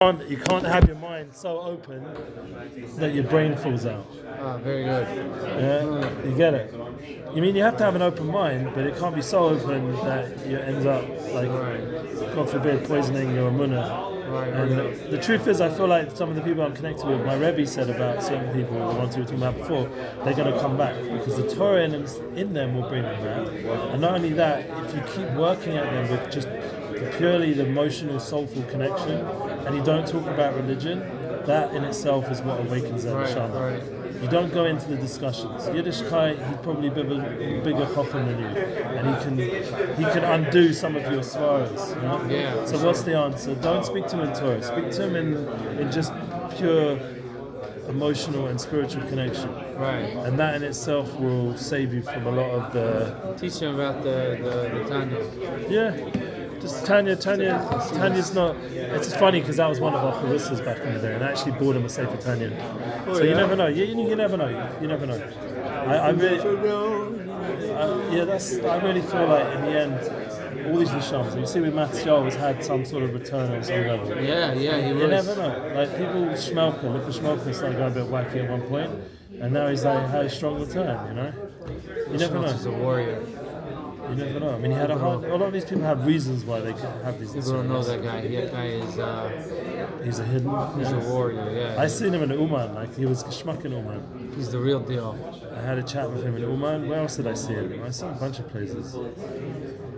You can't have your mind so open that your brain falls out. Very good. Yeah, you get it. You mean you have to have an open mind, but it can't be so open that you end up like, God forbid, poisoning your emunah. And the truth is, I feel like some of the people I'm connected with, my Rebbe said about certain people, the ones we were talking about before, they're going to come back because the Torah in them will bring them back. And not only that, if you keep working at them with just purely the emotional, soulful connection, and you don't talk about religion, that in itself is what awakens their neshama. You don't go into the discussions. YITZCHAK, he's probably a bigger Hakohen than you, and he can undo some of your svaras. You know? Yeah. So what's the answer? Don't speak to him in Torah. Speak to him in just pure emotional and spiritual connection. Right. And that in itself will save you from a lot of the... Teach him about the Tanya. Yeah. Just Tanya's not... It's funny because that was one of our choristas back in the day, and I actually bought him a Sefer Tanya. So you never know. You never know. You never know. I really... I really feel like in the end, all these neshamas, you see with Matthew has had some sort of return on some level. Yeah, he was. You never know. Like people Schmelker started going a bit wacky at one point, and now he's like had a strong return, you know? You never know. He's a warrior. You never know. I mean, a lot of these people have reasons why they have these. People don't know that guy. That guy is. He's a hidden. He's a warrior. Yeah. I seen him in Uman. Like he was geschmack in Uman. He's the real deal. I had a chat with him in Uman. Where else did I see him? I saw him a bunch of places.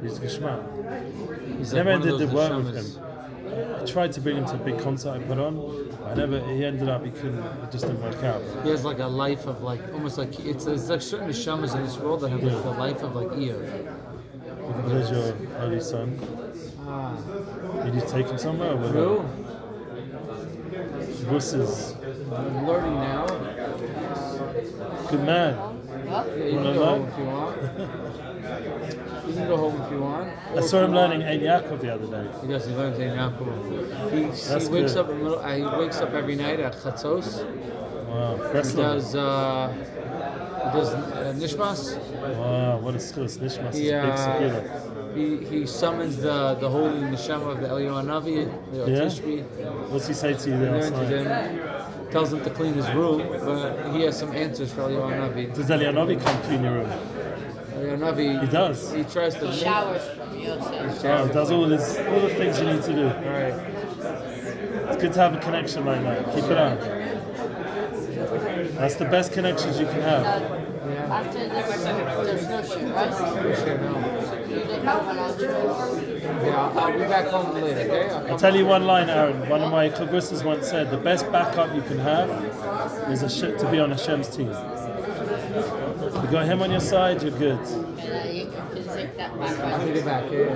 He's geschmack. He's Never like did the work with neshamas. him. I tried to bring him to a big concert I put on. He ended up. He couldn't. It just didn't work out. He has like a life of like almost like it's like certain neshamas in this world that have like the life of like Eliyahu. What is your holy son? Did you take him somewhere? No. Russes. I'm learning now. Good man. Yeah, you can go home if you want. You can go home if you want. I saw him learning Ein Yaakov the other day. He does. He learns Ein Yaakov. He wakes up in the middle. He wakes up every night at Chatzos. Wow. He does Nishmas. Wow, what a skill. Nishmas is big segula. He summons the holy neshama of the Eliyahu Navi, the Tishbi. What's he say to you there last night? Tells him to clean his room, but he has some answers for Eliyahu Navi. Does Eliyahu Navi come clean your room? Eliyahu Navi. He does. He tries to. He showers from you. Does all the things you need to do. Right. It's good to have a connection like that. Keep it up. That's the best connections you can have. After there's no shoot, right? Yeah, I'll be back home later, okay? I'll tell you one line, Aaron. One of my choristas once said, the best backup you can have is to be on Hashem's team. You got him on your side, you're good. You can take that back. I'll take it back, yeah.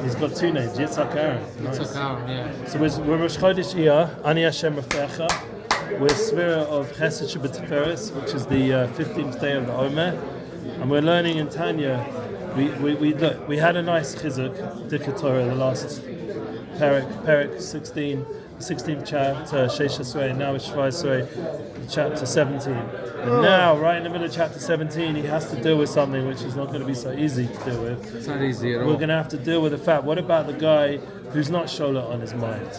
He's got two names, YITZCHAK Aaron. Nice. YITZCHAK Aaron, yeah. So we're Rosh Chodesh Iyar, Ani Hashem Rafecha. We're Svira of Chesed Shabbat which is the 15th day of the Omer, and we're learning in Tanya. We had a nice chizuk, Dikah Torah, the last Perek 16th chapter, Sheish Esrei, now it's Shvai Esrei, chapter 17. And now, right in the middle of chapter 17, he has to deal with something which is not going to be so easy to deal with. It's not easy at all. We're going to have to deal with the fact, what about the guy who's not sholat on his mind?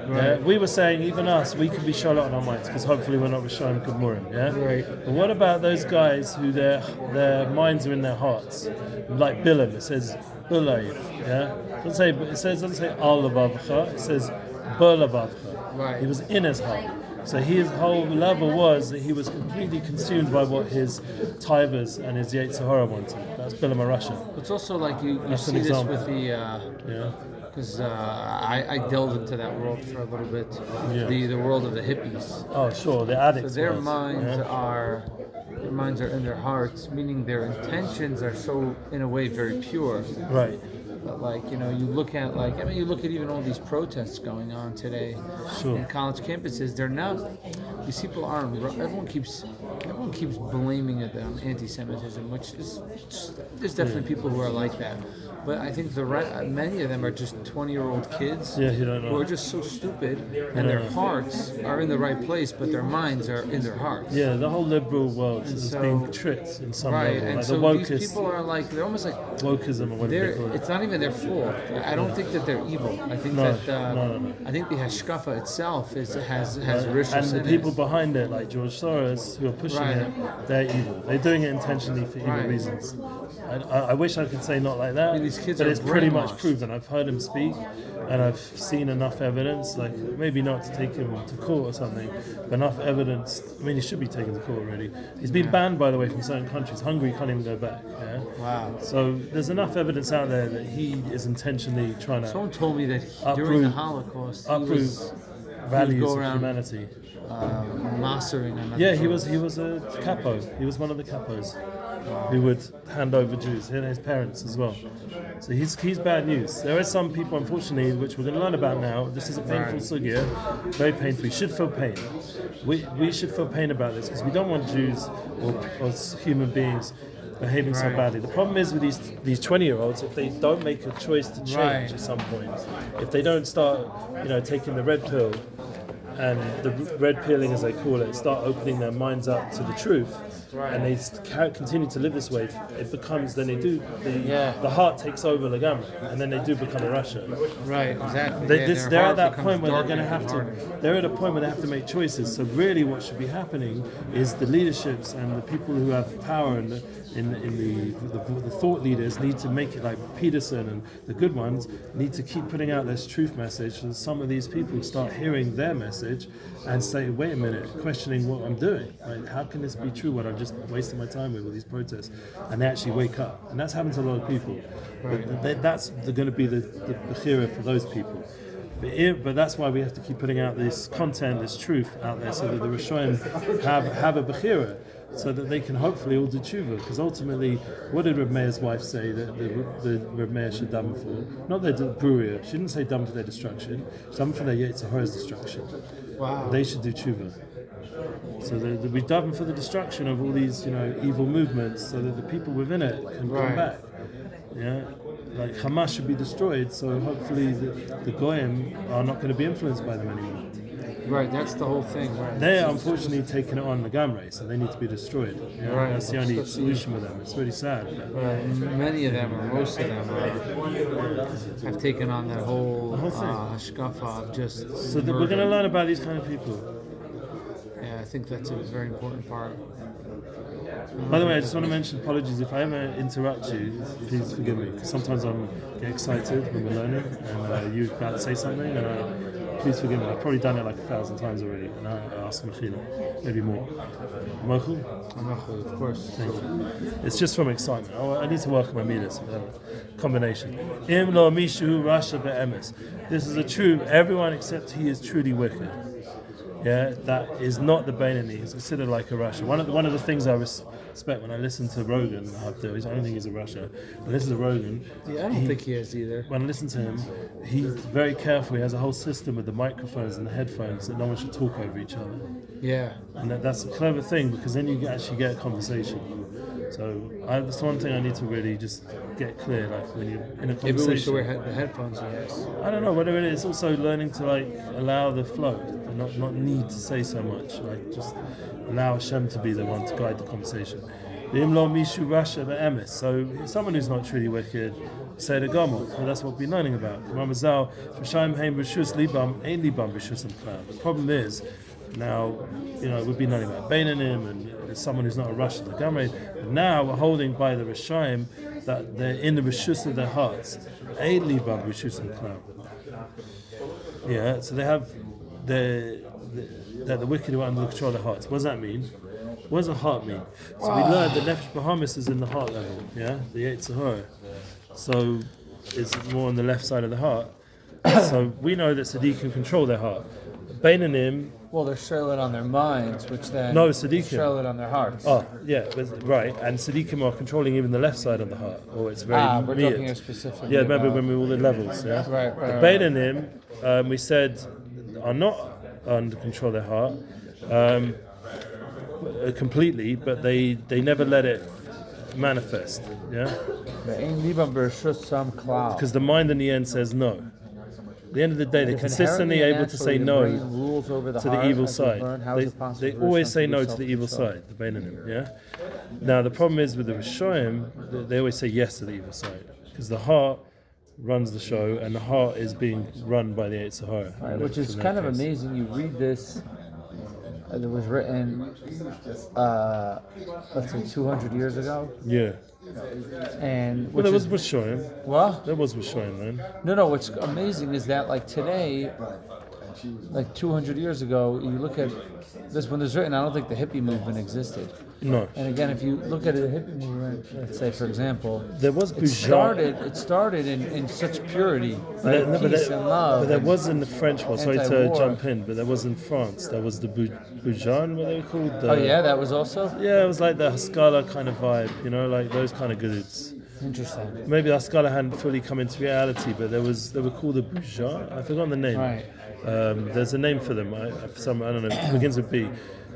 Right. We were saying, even us, we can be sholat on our minds, because hopefully we're not Rishayim Gemurim, yeah? Right. But what about those guys who their minds are in their hearts? Like Bilam, it says, Ulayv, yeah? It doesn't say Al Levavcha, it says Bur Levavcha. Right. He was in his heart. So his whole level was that he was completely consumed by what his tivers and his Yetzirah wanted. That's Bilam HaRasha. It's also like you see this example. with the... Because I delved into that world for a little bit, the world of the hippies. Oh, sure, the addicts. So their minds are in their hearts, meaning their intentions are so, in a way, very pure. Right. But you look at you look at even all these protests going on today in college campuses. They're not. These people aren't. Everyone keeps blaming it on anti-Semitism, which is there's definitely people who are like that. But I think many of them are just 20-year-old kids Yeah, you don't know. who are just so stupid, and their hearts are in the right place, but their minds are in their hearts. Yeah, the whole liberal world is being tricked in some right, level. and Like so the these people are like, they're almost like wokeism or whatever they call it. it's not even their fault. I don't think that they're evil. I think No. I think the hashkafa itself has rishus and the in people it. behind it, like George Soros, who are pushing it, they're evil. They're doing it intentionally for evil reasons. I wish I could say not like that, These kids but are it's pretty much brainwashed. proven. I've heard him speak, and I've seen enough evidence, like maybe not to take him to court or something, but enough evidence. I mean, he should be taken to court already. He's been banned, by the way, from certain countries. Hungary can't even go back. Yeah? Wow. So there's enough evidence out there that he is intentionally trying to Someone told me that during the Holocaust, he was values go of around, humanity. mastering another. Yeah, he was a capo. He was one of the capos who would hand over Jews, and his parents as well. So he's bad news. There are some people, unfortunately, which we're going to learn about now. This is a painful sugya, very painful. We should feel pain. We should feel pain about this because we don't want Jews or human beings behaving so badly. The problem is with these 20-year-olds, if they don't make a choice to change at some point, if they don't start, taking the red pill and the red pilling, as they call it, start opening their minds up to the truth, and they continue to live this way, it becomes, then they do, the heart takes over the gamma, and then they do become a Russia. Right, exactly. They're at that point where they're going to have to, they're at a point where they have to make choices. So really what should be happening is the leaderships and the people who have power and the thought leaders need to make it, like Peterson and the good ones need to keep putting out this truth message, so some of these people start hearing their message and say, wait a minute, questioning what I'm doing. Like, how can this be true when I'm just wasting my time with all these protests? And they actually wake up. And that's happened to a lot of people. But that's going to be the bechira for those people. But that's why we have to keep putting out this content, this truth out there, so that the Rishonim have a bechira, so that they can hopefully all do tshuva. Because ultimately, what did Reb Meir's wife say that the Reb Meir should daven for? Not their bruria. She didn't say daven for their destruction. She daven for their YITZCHAK's destruction. Wow. They should do tshuva. So that we daven for the destruction of all these, evil movements, so that the people within it can come back. Yeah. Like Hamas should be destroyed, so hopefully the Goyim are not going to be influenced by them anymore. Right, that's the whole thing. Right. They are unfortunately taking it on the Gamre, so they need to be destroyed. That's the only solution with them. It's really sad. Many of them, or most of them, have taken on that whole hashkafa of just. So we're going to learn about these kind of people. Yeah, I think that's a very important part. By the way, I just want to mention, apologies if I ever interrupt you, please forgive me, because sometimes I get excited when we're learning and you're about to say something, and please forgive me. I've probably done it like 1,000 times already, and I ask Mechila, maybe more. Mochel? Mochel, of course. Thank you. It's just from excitement. I need to work on my midas. Combination. Im lo mishu rasha be'emes. This is a true, everyone except he is truly wicked. Yeah, that is not the Beinani. He's considered like a Russia. One of the things I respect when I listen to Rogan, I don't think he's a Russia. When I listen to Rogan, I don't think he is either. When I listen to him, he's very careful. He has a whole system with the microphones and the headphones that no one should talk over each other. Yeah, and that's a clever thing, because then you actually get a conversation. So that's one thing I need to really just get clear. Like when you're in a conversation, maybe we should wear the headphones. Yes. I don't know whether it is. It's also learning to allow the flow. Not need to say so much, just allow Hashem to be the one to guide the conversation. So someone who's not truly wicked, say the Gomel, and that's what we're learning about. The problem is, now, we've been learning about Beinanim and someone who's not a Rasha, the Gamre, but now we're holding by the Rishayim that they're in the Rishus of their hearts. Yeah, so they have the wicked who are under the control of their hearts. What does that mean? What does a heart mean? So we learned that Nefesh Bahamis is in the heart level, the YITZCHAK. So it's more on the left side of the heart. So we know that Tzaddikim control their heart. Beinanim. Well, they're Charlotte on their minds, which then no, Tzaddikim. Charlotte on their hearts. Oh, yeah, right. And Tzaddikim are controlling even the left side of the heart, or it's very we're weird. talking here specifically. Yeah, remember when we were all the levels, yeah? Right. The Beinanim, we said, are not under control of their heart completely, but they never let it manifest. Yeah, because the mind in the end says no. At the end of the day, they're consistently able to say no to the evil side. They always say no to the evil side, the Beinanim. Yeah. Now the problem is with the Rishonim, they always say yes to the evil side because the heart runs the show, and the heart is being run by the YITZCHAK. Right, which is kind of amazing. You read this, it was written, let's say 200 years ago. Yeah. And there was Rishonim. What? There was Rishonim, man. No. What's amazing is that, like today, like 200 years ago, you look at this when it was written. I don't think the hippie movement existed. No. And again, if you look at the hippie movement, let's say, for example, there was it started in such purity, right? Peace and love. But there was in the French one. Sorry to jump in, but there was in France. There was the Boujan, what they were called. That was also. Yeah, it was like the Haskalah kind of vibe, like those kind of goods. Interesting. Maybe the Haskalah hadn't fully come into reality, but they were called the Boujan. I've forgotten the name. Right. There's a name for them. I don't know. It begins with B.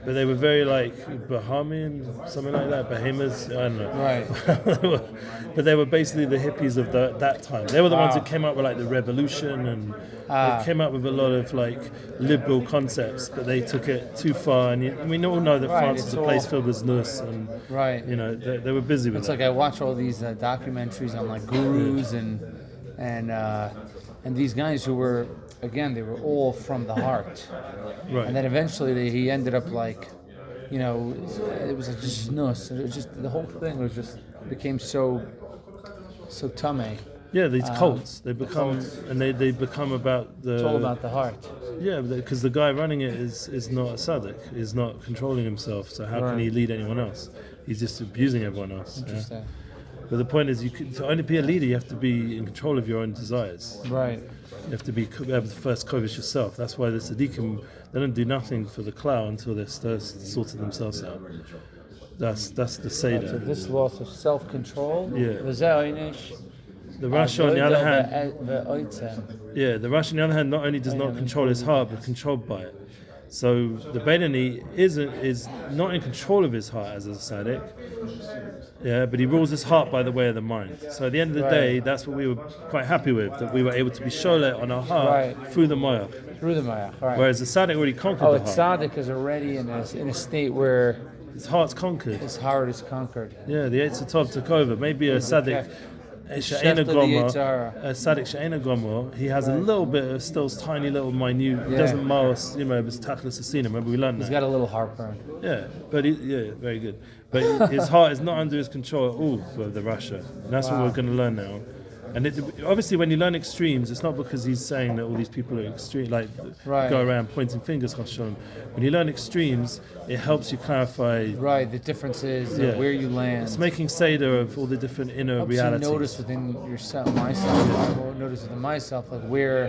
But they were very like Bahamian, something like that, Bahamas, I don't know. Right. But they were basically the hippies of that time. They were the ones who came up with like the revolution, and they came up with a lot of like liberal concepts, but they took it too far. And we all know that France is a place filled with znus, and they were busy with it. It's like I watch all these documentaries on like gurus and these guys who were. Again, they were all from the heart, right? And then eventually he ended up like, it was like just znus. It was just the whole thing was just became so tummy. Yeah, these cults they become and they become about the. It's all about the heart. Yeah, because the guy running it is not a tzaddik. He's not controlling himself. So how can he lead anyone else? He's just abusing everyone else. Interesting. Yeah? But the point is, to only be a leader, you have to be in control of your own desires. Right. You have to be able to first kovish yourself. That's why the tzaddikim, they don't do nothing for the klal until they're sorted themselves out. That's the seder. So this loss of self-control. Yeah. The Rashi on the other hand, the Rashi on the other hand not only does not control his heart, but controlled by it. So the Beinani is not in control of his heart as a tzaddik, but he rules his heart by the way of the mind. So at the end of the day, that's what we were quite happy with, that we were able to be sholet on our heart through the moyach. Through the moyach, right. Whereas the tzaddik already conquered the heart. Tzaddik is already in a state where his heart's conquered. His heart is conquered. Yeah, the YITZCHAK took over. Maybe a tzaddik. A tzaddik she'ena gomer, he has a little bit of still tiny little minute. He doesn't mouse, his tachlis asina. Remember we learned that. He's got a little heartburn. Yeah, but very good. But his heart is not under his control at all with the Rasha. And that's what we're going to learn now. And obviously, when you learn extremes, it's not because he's saying that all these people are extreme, go around pointing fingers. When you learn extremes, it helps you clarify. Right, the differences, where you land. It's making seder of all the different inner helps realities. You notice within yourself, notice within myself, like where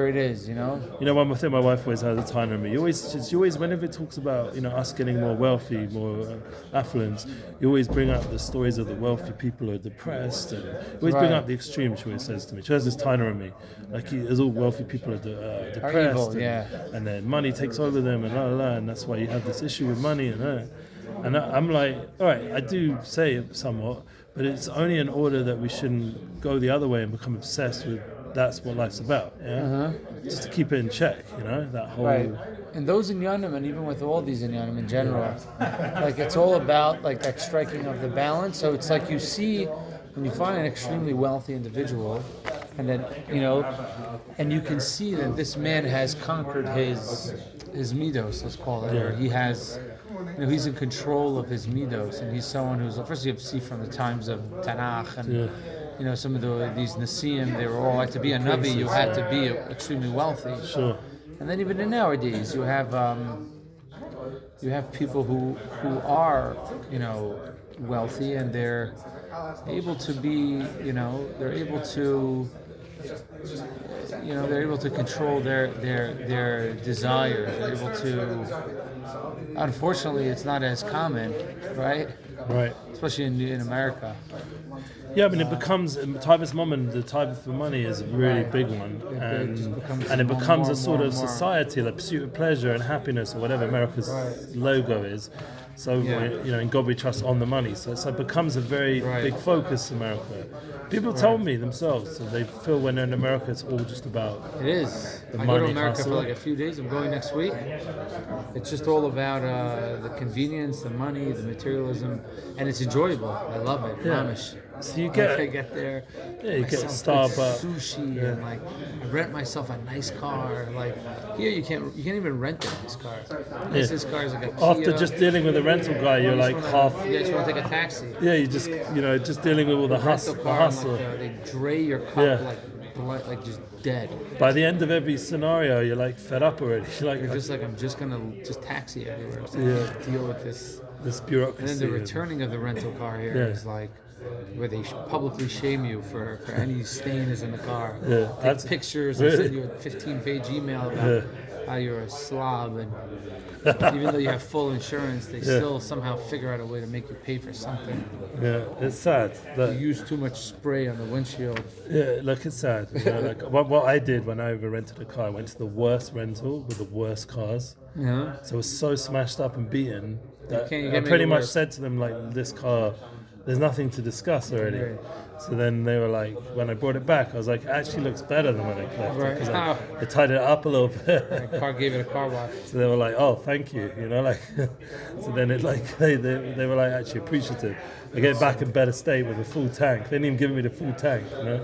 it is, one more thing my wife always has a time on me. You always, whenever it talks about, us getting more wealthy, more affluence, you always bring up the stories of the wealthy people who are depressed, and you always bring up the extreme. She always says to me, she has this tiner on me, there's all wealthy people are depressed, and then money takes over them, and that's why you have this issue with money, and I'm like, all right, I do say it somewhat, but it's only in order that we shouldn't go the other way and become obsessed with. That's what life's about, just to keep it in check, that whole. Right. And those inyanim, and even with all these inyanim in general, it's all about that striking of the balance. So it's like you see when you find an extremely wealthy individual, and then and you can see that this man has conquered his midos, let's call it, or he has. He's in control of his midos, and he's someone who's first you have to see from the times of Tanakh and. Some of these Nasiim, they were all to be a Nabi, you had to be extremely wealthy. Sure. And then even in nowadays, you have people who are wealthy, and they're able to be they're able to control their desires. They're able to. Unfortunately, it's not as common, right? Right. Especially in America. Yeah, it becomes the type of moment. The type of money is a really big one, and it becomes a sort of society, like pursuit of pleasure and happiness, or whatever America's logo is. So in God we trust on the money. So it becomes a very big focus in America. People told me themselves, so they feel when they're in America, it's all just about. It is. The I money go to America hustle. for like a few days. I'm going next week. It's just all about the convenience, the money, the materialism, and it's enjoyable. I love it. Mamish. So you I get there. you get myself Starbucks, sushi, and like I rent myself a nice car. Like here, you can't even rent a nice car. This car is like a Kia. After just dealing with the rental guy, you're like half. Yeah, you just want to take a taxi. Yeah, you just just dealing with all the hustle. Rental car, like, they dray your cup like just dead. By the end of every scenario, you're like fed up already. You're just like, I'm just gonna taxi everywhere. To deal with this bureaucracy. And then the returning of the rental car here is like where they publicly shame you for any stain is in the car. Take pictures and send you a 15-page email about how you're a slob, and even though you have full insurance, they still somehow figure out a way to make you pay for something. Yeah, it's sad. You use too much spray on the windshield. Yeah, look, it's sad. Like what I did when I rented a car, I went to the worst rental with the worst cars. Yeah. So it was so smashed up and beaten that You I can't pretty make it much worse. said to them, like, this car, there's nothing to discuss already. Right. So then they were like, when I brought it back, I was like, it actually looks better than when I collected it. Right. Because I tied it up a little bit. My car gave it a car wash. So they were like, oh, thank you, like. So then it like they were like actually appreciative. I get it back in better state with a full tank. They didn't even give me the full tank, Oh my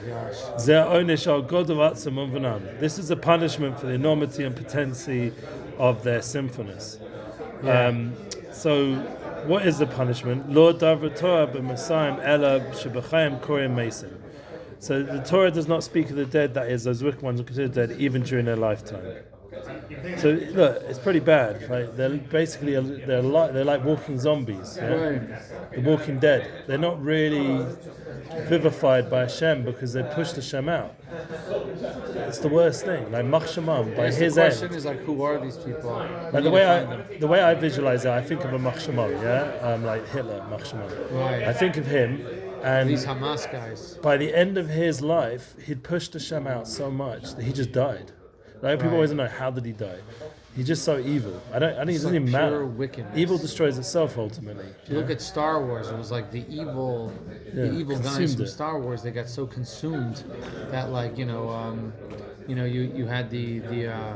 gosh. Zeh onish al godovat semunvanam. This is a punishment for the enormity and potency of their sinfulness. So, what is the punishment? Lord Davra Torah b'Masayim ela shebachayim korim mason. So the Torah does not speak of the dead, that is, those wicked ones are considered dead even during their lifetime. So look, it's pretty bad. Like they're basically they're like walking zombies. Yeah? Right. The Walking Dead. They're not really vivified by Hashem because they pushed Hashem out. It's the worst thing. Like Machshamam, by his The question end. is like, who are these people? Like the way I visualize it, I think of a Machshamam, like Hitler, Machshamam. Right. I think of him, and These Hamas guys. by the end of his life, he'd pushed Hashem out so much that he just died. Like people always know, how did he die? He's just so evil. I think it doesn't even matter. Pure wickedness. Evil destroys itself ultimately. If you look at Star Wars, it was like the evil guys consumed from it. Star Wars. They got so consumed that, like, you had the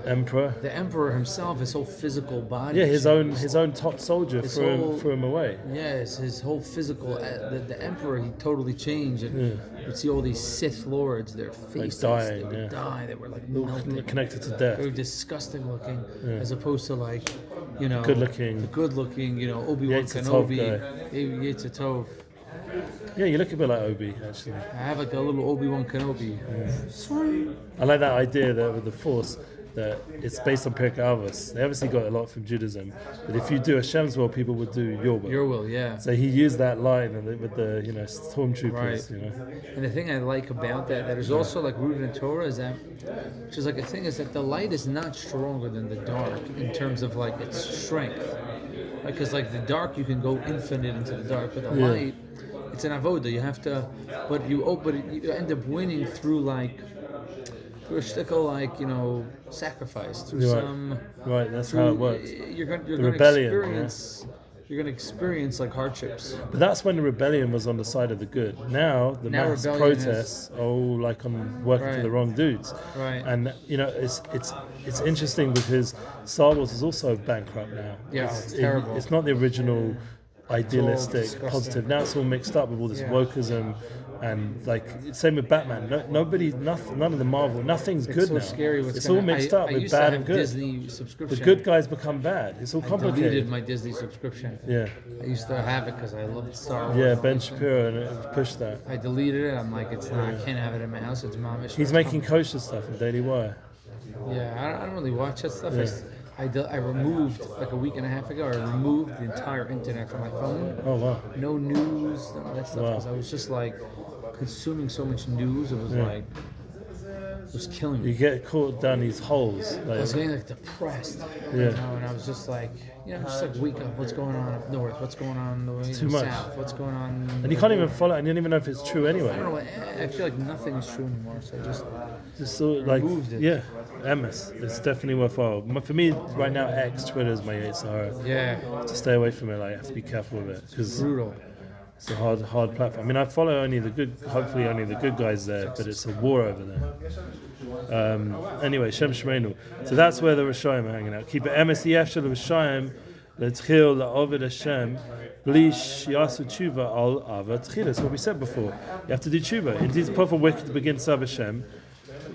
Emperor. the emperor himself, his whole physical body. Yeah, his own top soldier threw him away. Yes, his whole physical. The emperor, he totally changed, and you'd see all these Sith lords, their faces, dying, they would die. They were like melting. Connected to They death. were disgusting looking, as opposed to like, Good looking. the good looking, Obi-Wan YITZCHAK Kenobi, guy. YITZCHAK. Yeah, you look a bit like Obi, actually. I have like a little Obi-Wan Kenobi. I like that idea that with the Force, that it's based on Perek. They obviously got a lot from Judaism, but if you do Hashem's will, people would do your will. Your will, yeah. So he used that line with the stormtroopers. Right. And the thing I like about that is also like rooted in Torah, is that, which is like a thing, is that the light is not stronger than the dark in terms of like its strength. Because like the dark, you can go infinite into the dark, but the light, it's an avoda. You have to, but you end up winning through a shtickle, sacrifice, through some. Right, that's how it works. You're going rebellion, to experience like hardships. But that's when the rebellion was on the side of the good. Now the mass protests are all like on working for the wrong dudes. Right. And it's interesting because Star Wars is also bankrupt now. Yeah, it's terrible. It's not the original idealistic, disgusting. positive. Now it's all mixed up with all this wokeism. And like same with Batman, none of the Marvel, nothing's good so now. scary. It's all mixed up with bad and good. Disney subscription. The good guys become bad. It's all I complicated. deleted my Disney subscription. Yeah. I used to have it because I loved Star Wars. Yeah, Ben Shapiro and it pushed that. I deleted it. I'm like, it's not. I can't have it in my house. It's momish. He's making kosher stuff in Daily Wire. Yeah, I don't really watch that stuff. Yeah. I removed, like a week and a half ago, I removed the entire internet from my phone. Oh wow. No news, none of that stuff. Because I was just like consuming so much news. It was like, It was killing me. You get caught down these holes. I was getting like depressed. You know, and I was just like, just like wake up. What's going on up north? What's going on in the too much. south? What's going on? And you can't even follow it, and you don't even know if it's true anyway. I don't know. I feel like nothing is true anymore. So I just sort of like, removed it. yeah, MS. It's definitely worthwhile. For me, right now, Twitter is my YITZCHAK. Yeah. To stay away from it, like, I have to be careful with it because Brutal. it's a hard platform. I mean, I follow only the good, hopefully only the good guys there, but it's a war over there. Anyway, Shem Shmeinu. So that's where the Rishayim are hanging out. Keep it MSEF shel Rishayim letchil la'oved Hashem bli shiyasu tshuva al ava tchila. That's what we said before. You have to do tshuva. It is perfect wicked to begin to serve Hashem,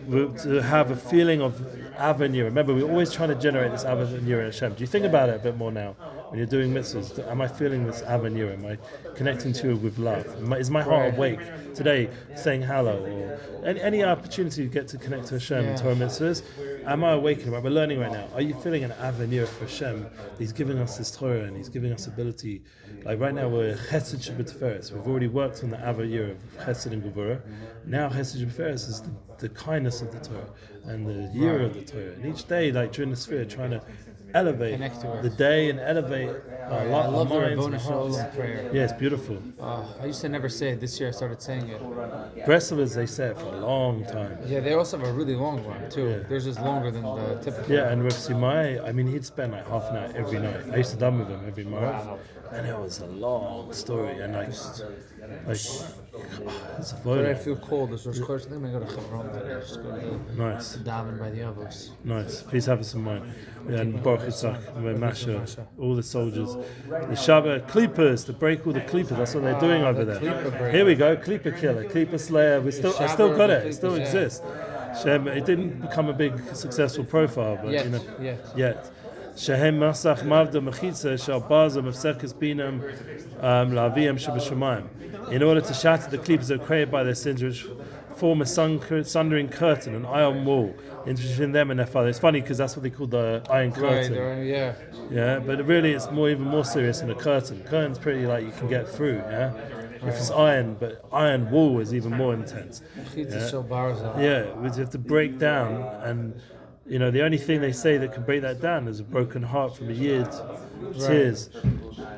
to have a feeling of Ava and Yira. Remember, we're always trying to generate this Ava and Yira Hashem. Do you think about it a bit more now when you're doing mitzvahs? Am I feeling this Ava and Yira? Am I connecting to it with love? Is my heart awake today, saying hello? Or any opportunity to get to connect to Hashem and Torah mitzvahs? Am I awakening? Right, we're learning right now. Are you feeling an Ava and Yira for Hashem? He's giving us this Torah and He's giving us ability. Like right now, we're Chesed Shabbat. We've already worked on the Ava Yira of Chesed and Gevurah. Now Chesed Shabbat is the kindness of the Torah and the year of the Torah. And each day, like during the sphere, trying to elevate the day and elevate our love the minds Rabboni and hearts. Shalom prayer. Yeah, it's beautiful. I used to never say it. This year I started saying it. Breslovers, they say it for a long time. Yeah, they also have a really long one too. Yeah. Theirs is longer than the typical. Yeah, and Rav Simai, I mean, he'd spend like half an hour every night. I used to done with him every month, and it was a long story. And it's a But I vote. feel cold. This was close. I think I'm gonna go to Hebron today. Just go to Nice. daven by the Avos. Nice. Please have us in mind. And BORUCH, YITZCHAK, MASHA, all the soldiers. The Shabbat, Klippers, to break all the Klippers. That's what they're doing over there. Here we go, Klipper killer, Klipper slayer. I still got it. It still exists. Shem, it didn't become a big successful profile, but yet. Shehem Masach Mavda Mechitza Shal Baza Mefsekes Binam Laviam Shabashamayim. In order to shatter the Klippers that are created by their sins, which form a sundering curtain, an iron wall between them and their father. It's funny because that's what they call the iron curtain. Right, Yeah, but really it's even more serious than a curtain. Curtain's pretty like you can get through, yeah? If it's iron, but iron wall is even more intense. Yeah, we have to break down, and the only thing they say that can break that down is a broken heart from a yid, tears.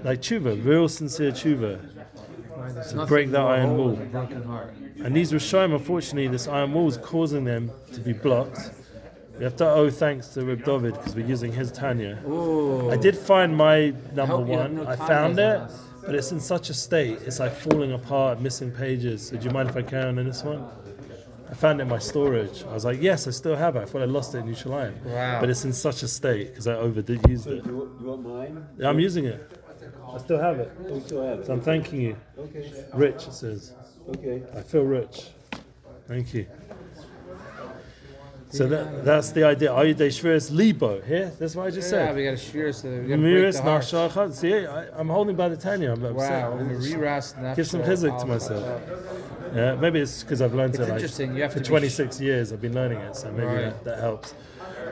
Like tshuva, real sincere tshuva. To break that iron wall. And these Rishayim, unfortunately, this iron wall is causing them to be blocked. We have to owe thanks to Reb David because we're using his Tanya. Ooh. I did find my number one. I found it, but it's in such a state. It's like falling apart, missing pages. So do you mind if I carry on in this one? I found it in my storage. I was like, yes, I still have it. I thought I lost it in Yerushalayim. Wow. But it's in such a state because I used it. You want mine? Yeah, I'm using it. I still have it. Oh, you still have it. So I'm thanking you. Okay. Rich, it says. Okay. I feel rich. Thank you. So that's the idea. Ayidei Shviras Libo. Here? That's what I just Yeah, said. we got a shvir, so we got to break the heart. Nashachad. See, I'm holding by the Tanya. I'm upset. Wow, Give some chizuk to myself. Yeah, maybe it's because I've learned it interesting. You have for to 26 years. I've been learning it, so maybe that helps.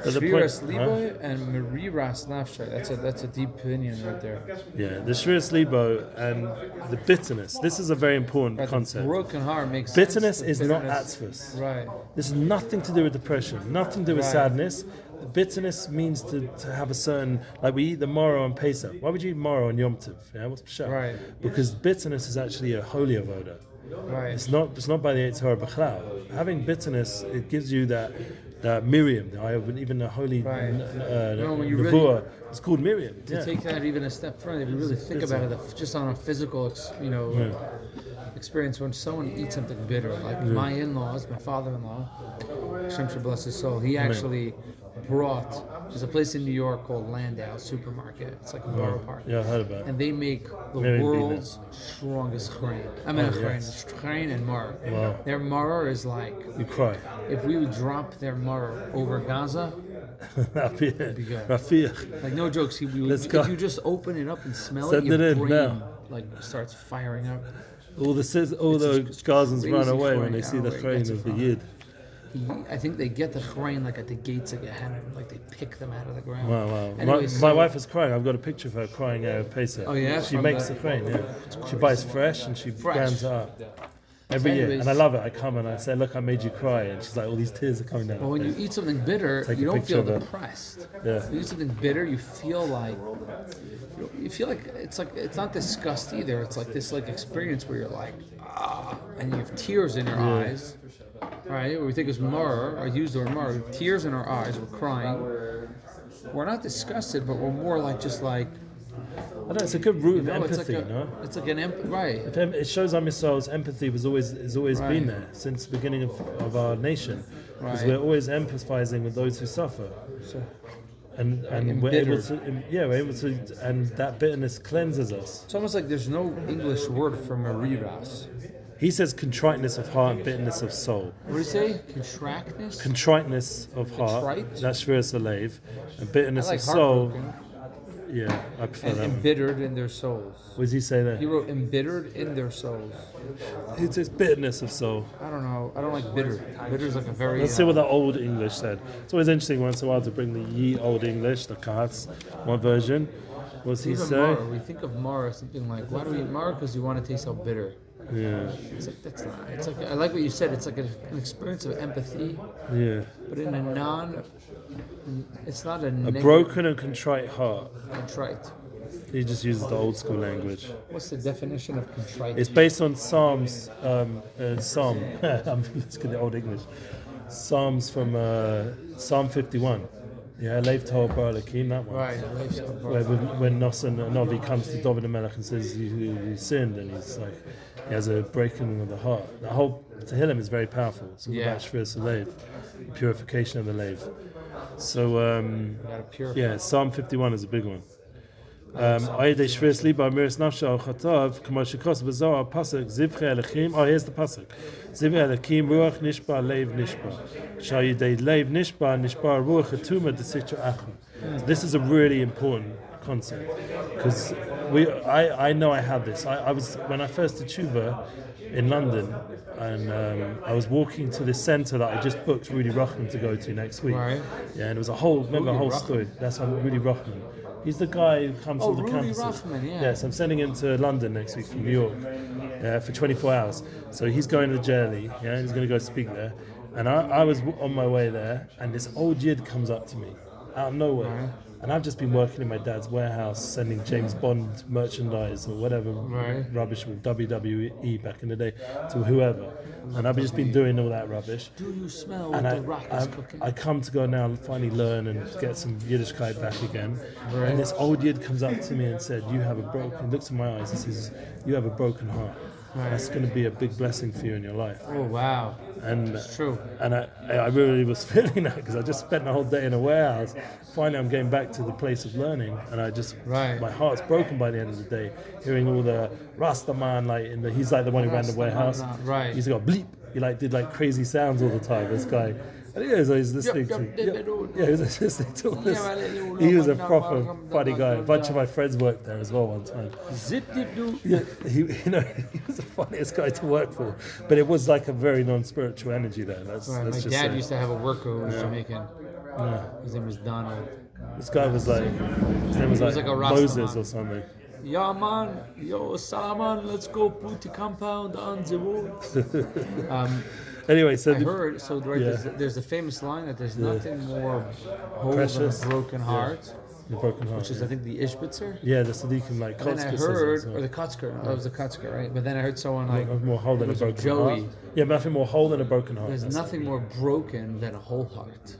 But Shviras Libo and Meriras Nafsha. That's a deep opinion right there. Yeah, the Shviras Libo and the bitterness. This is a very important concept. The broken heart makes bitterness sense. is not atzvus. Right. This has nothing to do with depression, nothing to do with sadness. The bitterness means to have a certain, like we eat the maror on Pesach. Why would you eat maror on Yom Tov? Yeah, what's Pesach? Right. Because bitterness is actually a holy avoda. Right. It's not by the YITZCHAK b'chlal. Having bitterness, it gives you that Miriam, even the holy Nevuah, it's called Miriam. To take that even a step further, if you really think about it, just on a physical, experience, when someone eats something bitter, like my in-laws, my father-in-law, Hashem should bless his soul, he actually brought, there's a place in New York called Landau Supermarket. It's like a borough park. Yeah, I heard about it. And they make the world's strongest chrein. Chrein and maror. Wow. Their maror is like, You cry. if we would drop their maror over Gaza, That'd be good. Rafiq. like no jokes, if you just open it up and smell Send it, your it in brain now. like starts firing up. All the Gazans run away when they see the crazy chrein of the Yid. I think they get the chrein like at the gates of Gehenna, like they pick them out of the ground. Wow. Anyway, my wife is crying. I've got a picture of her crying out of Pesach. Oh yeah? She makes the chrein, yeah. She buys fresh and she grinds it up. every year, Anyways, and I love it. I come and I say, "Look, I made you cry," and she's like, "All these tears are coming down." But when you eat something bitter, Take a you don't picture feel of it. depressed. Yeah. When you eat something bitter, you feel like it's not disgust either. It's like this experience where you're like, and you have tears in your eyes. Right? We think it's murr. I use the word murr. Tears in our eyes. We're crying. We're not disgusted, but we're more like just like. I know it's a good root of empathy, It's like an empathy, right? It shows Am Yisrael's empathy has always Right. been there since the beginning of our nation, because Right. we're always empathizing with those who suffer, So, and we're able to, and that bitterness cleanses us. it's almost like there's no English word for mariras. He says contriteness of heart and bitterness of soul. What do you say? Contractness? Contriteness of heart, Contrite? that's Shviras Alev, and bitterness I like of soul. heartbroken. Yeah, I prefer And that one. embittered in their souls. What does he say there? He wrote embittered in their souls. He says bitterness of soul. I don't know. I don't like bitter. Bitter is like a very. Let's see what the Old English said. It's always interesting once in a while to bring the Ye Old English, the Katz, one version. What does he even say? Mara, we think of Mara something like, why do we eat Mara? Because you want to taste how bitter. Yeah, It's like that's not. It's like I like what you said. It's like an experience of empathy, yeah. but in a non. It's not a A negative, broken and contrite heart. contrite. He just uses the old school language. What's the definition of contrite? It's based on Psalms. Psalm. I'm looking at the Old English. Psalms from Psalm 51. Yeah, Leif Torah Barakim, that one. Right. Where when Nosson Novi comes to David and Melech and says you sinned, and he's like, he has a breaking of the heart. The whole Tehillim is very powerful. It's all about Shviras Alev, purification of the Lev. So Gotta purify. yeah, Psalm 51 is a big one. Ayidei Shviras Liba Miras Nafsha Al Chatav K'mo Shekos B'Zohar Pasuk Zivchei Elokim. Oh, here's the pasuk. Zivchei Elokim Ruach Nishba Lev Nishba. Shayidei Lev Nishba Nishba Ruach Atuma D'Sitra Achim. This is a really important concept because I know I have this. I was when I first did tshuva in London, and I was walking to this centre that I just booked Rudy Ruchman to go to next week. Right. Yeah, and it was a whole story. That's on Rudy Ruchman. He's the guy who comes to the Rudy campuses. Ruchman, yeah. Yes, I'm sending him to London next week from New York for 24 hours. So he's going to Jelly, yeah, he's going to go speak there. And I was on my way there, and this old Yid comes up to me out of nowhere. Right. And I've just been working in my dad's warehouse, sending James Bond merchandise or whatever rubbish with WWE back in the day to whoever. And I've just been doing all that rubbish. Do you smell And what the rock is cooking? I come to go now and finally learn and get some Yiddishkeit back again. And this old Yid comes up to me and said, "You have a broken," looks in my eyes and says, "You have a broken heart. That's going to be a big blessing for you in your life." Oh wow. And It's true. And I really was feeling that because I just spent the whole day in a warehouse. Finally, I'm getting back to the place of learning, and my heart's broken by the end of the day. Hearing all the Rastaman, he's like the one who ran the warehouse. Right. He's got bleep. He did crazy sounds all the time. This guy. And he's listening he was listening to all this. He was a proper funny guy. A bunch of my friends worked there as well one time. Yeah, he was the funniest guy to work for. But it was like a very non-spiritual energy there. Let's My just dad say. used to have a worker who was Jamaican. Yeah. His name was Donald. This guy was his name was was like a Rasta Moses man. or something. Yeah man, yo Salaman, let's go put the compound on the road. Anyway, so I heard, there's a famous line that there's nothing more whole Precious. than a broken heart, the broken heart, which is I think the Ishbitzer. yeah, the Sadiqim Then I Kotzker heard, says it as or well. the Kotzker, that was the Kotzker, right? But then I heard someone like, More whole than a was broken Joey. heart. Yeah, but nothing more whole than a broken heart. there's That's nothing more broken than a whole heart.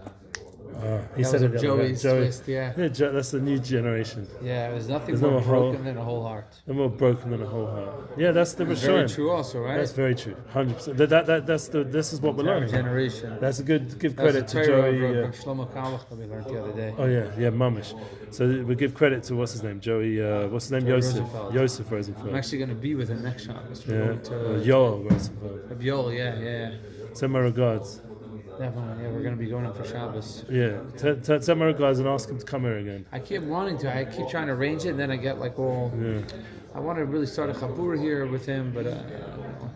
He That said was it a the other day. Joey's twist, yeah. That's the new generation. Yeah, there's nothing There's more no whole- broken than a whole heart. They're more broken than a whole heart. Yeah, that's the Very Rishonim. true also, right? That's very true. 100%. This is what we're Our learning. generation. That's a good give That was credit a to Torah Joey. from Shlomo Kalach that we learned the other day. Oh yeah, mamish. So we give credit to what's his name, Joey. What's his name? Joey Yosef. Rosenfeld. Yosef I'm Rosenfeld. actually going to be with him next Shabbos. We're Yeah. going to Yoel Rosenfeld. Rabiol, yeah. Send my regards. Definitely, yeah. We're going to be going up for Shabbos. Yeah. Send my regards and ask him to come here again. I keep wanting to. I keep trying to arrange it, and then I get like all. Yeah. I want to really start a chabur here with him, but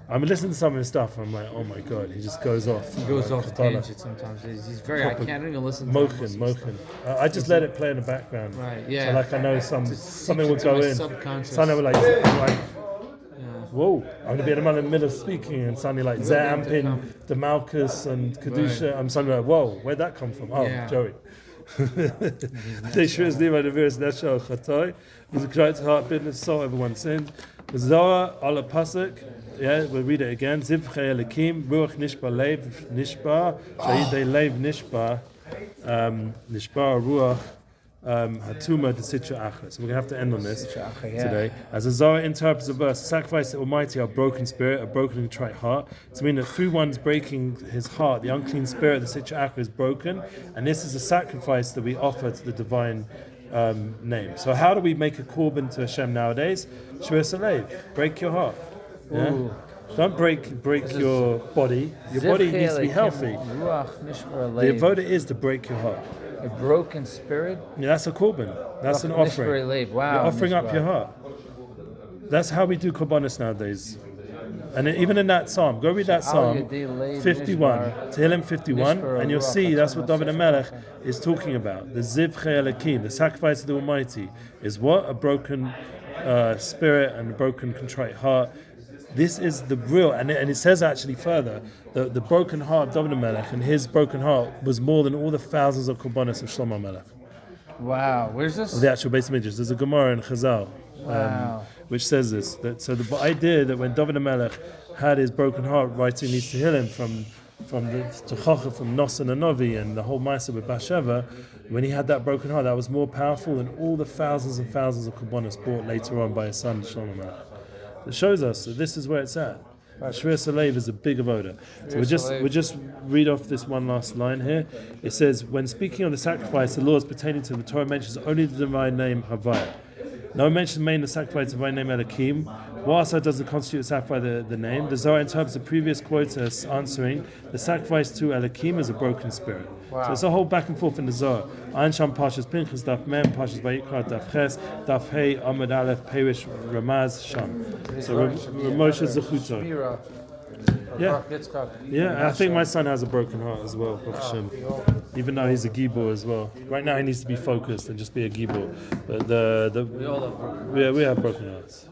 I'm listening to some of his stuff. I'm like, oh my god, he just goes off. he goes off Kabbalah. tangent sometimes. He's very. I Proper can't even listen to him. Mochen. I just let it play in the background. Right, yeah. So like I know something would into go my in. subconscious. Something would like whoa, I'm going to be in the middle of speaking and suddenly like Zeh Ampin, Demalkus and Kedusha. I'm suddenly like, whoa, where'd that come from? Oh, Joey. They sure is near the verse Neshel Chatoy. He's a cry to heart, bitterness, soul, everyone sinned. The Zohar, Allah Pasuk, yeah, we'll read it again. Zivchei Elikim, Ruach Nishba Lev Nishba, Shahidei Lev Nishba, Nishba Ruach. Hatuma de Sitra Achra. So we're going to have to end on this today. As the Zohar interprets the verse, sacrifice the Almighty our broken spirit, a broken and contrite heart. To mean that through one's breaking his heart, the unclean spirit, the Sitra Achra, is broken, and this is a sacrifice that we offer to the divine name. So how do we make a korban to Hashem nowadays? Shvir Salev, break your heart. Yeah? Don't break your body. Your body needs to be healthy. The avoda is to break your heart. A broken spirit? Yeah, that's a korban. That's an offering. Wow, you're offering up your heart. That's how we do korbanos nowadays. And even in that psalm, go read that psalm 51, Tehillim 51, and you'll see that's what David HaMelech is talking about. The Zivchei Elikim, the sacrifice of the Almighty, is what? A broken spirit and a broken contrite heart. This is the real, and it says actually further, the broken heart of David HaMelech and his broken heart was more than all the thousands of korbanos of Shlomo HaMelech. Wow, where's this? Of the actual Beis Midrash. There's a Gemara in Chazal, which says this. So the idea that when David HaMelech had his broken heart writing these Tehillim from the Techacha, from Nosan and Novi, and the whole Ma'aseh with Bathsheba, when he had that broken heart, that was more powerful than all the thousands and thousands of korbanos brought later on by his son Shlomo HaMelech. It shows us that this is where it's at. Shvir Salev is a big avoda. So we just read off this one last line here. It says, when speaking of the sacrifice, the laws pertaining to the Torah mentions only the divine name Havaya. No mention made in the sacrifice of divine name Elikim. What also does it constitute a sacrifice the name? The Zohar interprets the previous quote as answering the sacrifice to Elikim is a broken spirit. Wow. So it's a whole back and forth in the Zohar. Ein Sham Pashas Pinchas Daf Mem, Pashas Vayikra Daf Ches, Daf Hey, Amud Aleph, Perish, Ramaz, Sham. So Moshe Zechuto. Yeah, I think my son has a broken heart as well, even though he's a gibor as well. Right now he needs to be focused and just be a gibor. But we have broken hearts.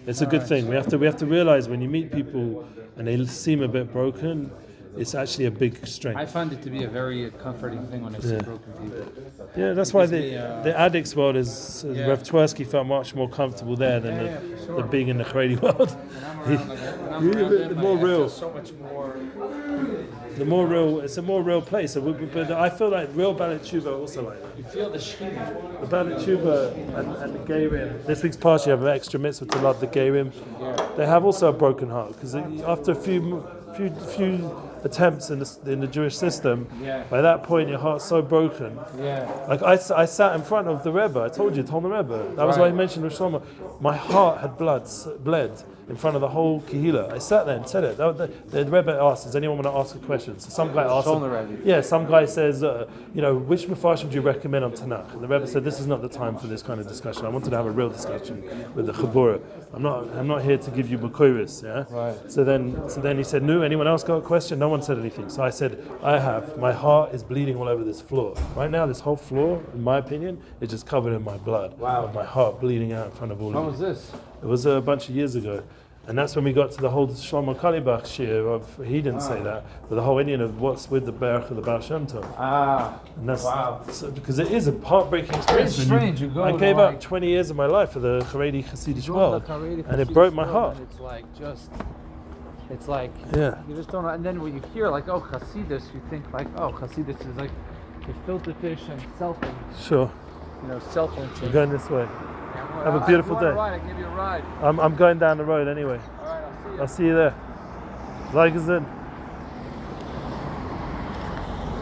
It's a good thing. We have to realize when you meet people and they seem a bit broken, it's actually a big strength. I find it to be a very comforting thing when I see broken people. Yeah, that's why the addicts world is, Rev Twersky felt much more comfortable there than the being in the Haredi world. The more real. So much more. The more real, it's a more real place. But I feel like real Balat Tshuva are also like that. You feel the shechina. The Balat Tshuva and the Gerim. This week's parsha, you have an extra mitzvah to love the Gerim. They have also a broken heart because after a few attempts in the Jewish system, by that point your heart's so broken. Like I sat in front of the Rebbe. I told the Rebbe. That was why I mentioned Rosh Hashanah. My heart had bled in front of the whole Kehillah. I sat there and said it. The Rebbe asked, does anyone want to ask a question? So some guy asked, some guy says, which Mefarshim do you recommend on Tanakh? And the Rebbe said, this is not the time for this kind of discussion. I wanted to have a real discussion with the Chabura. I'm not here to give you Makoris, So then he said, no, anyone else got a question? No one said anything. So I said, I have. My heart is bleeding all over this floor. Right now, this whole floor, in my opinion, is just covered in my blood. Of my heart bleeding out in front of all of you. When was this? It was a bunch of years ago. And that's when we got to the whole Shlomo Kalibach shir of, he didn't say that, but the whole Indian of what's with the Perek of the Baal Shem Tov. And that's, because it is a heartbreaking experience. It's strange. I gave up 20 years of my life for the Haredi Hasidic world, and it broke my heart. It's like, you just don't know. And then when you hear like, oh, Hasidus, you think like, oh, Hasidus is like the filter fish and selfing. Sure. Self-interest. We're going this way. Have a beautiful day. I give you a ride. I'm going down the road anyway. All right, I'll see you there. Like as in.